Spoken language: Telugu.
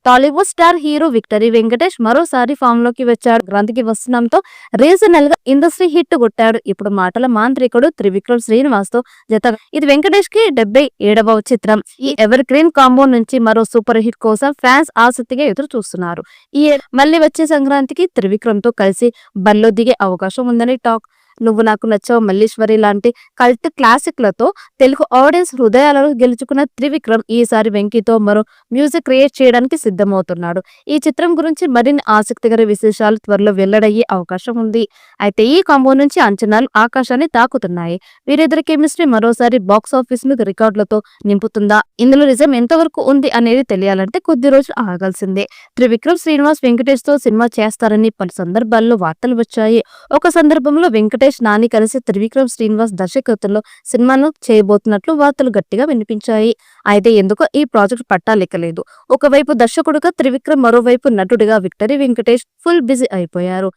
Tollywood star hero victory Venkatesh మరోసారి ఫామ్ లోకి వచ్చాడు. గ్రంథికి వస్తుండటంతో రీజనల్ గా ఇండస్ట్రీ హిట్ కొట్టాడు. ఇప్పుడు మాటల మాంత్రికుడు త్రివిక్రమ్ శ్రీనివాస్ తో జతగా ఇది వెంకటేష్ కి 77వ చిత్రం. ఈ ఎవర్ గ్రీన్ కాంబో నుంచి మరో సూపర్ హిట్ కోసం ఫ్యాన్స్ ఆసక్తిగా ఎదురు చూస్తున్నారు. ఈ మళ్ళీ వచ్చే సంక్రాంతికి త్రివిక్రమ్ తో కలిసి బరిలో దిగే అవకాశం ఉందని టాక్. నువ్వు నాకు నచ్చావు, మల్లీశ్వరి లాంటి కల్ట్ క్లాసిక్లతో తెలుగు ఆడియన్స్ హృదయాలను గెలుచుకున్న త్రివిక్రమ్ ఈసారి వెంకీతో మరో మ్యూజిక్ క్రియేట్ చేయడానికి సిద్ధమవుతున్నాడు. ఈ చిత్రం గురించి మరిన్ని ఆసక్తికర విశేషాలు త్వరలో వెల్లడయ్యే అవకాశం ఉంది. అయితే ఈ కాంబో నుంచి అంచనాలు ఆకాశాన్ని తాకుతున్నాయి. వీరిద్దరి కెమిస్ట్రీ మరోసారి బాక్స్ ఆఫీస్ ను రికార్డులతో నింపుతుందా? ఇందులో నిజం ఎంతవరకు ఉంది అనేది తెలియాలంటే కొద్ది రోజులు ఆగాల్సిందే. త్రివిక్రమ్ శ్రీనివాస్ వెంకటేష్ తో సినిమా చేస్తారని పలు సందర్భాల్లో వార్తలు వచ్చాయి. ఒక సందర్భంలో వెంకటేష్ నాని కలిసి త్రివిక్రమ్ శ్రీనివాస్ దర్శకత్వంలో సినిమాను చేయబోతున్నట్లు వార్తలు గట్టిగా వినిపించాయి. అయితే ఎందుకో ఈ ప్రాజెక్ట్ పట్టాలెక్కలేదు. ఒకవైపు దర్శకుడుగా త్రివిక్రమ్, మరోవైపు నటుడిగా విక్టరీ వెంకటేష్ ఫుల్ బిజీ అయిపోయారు.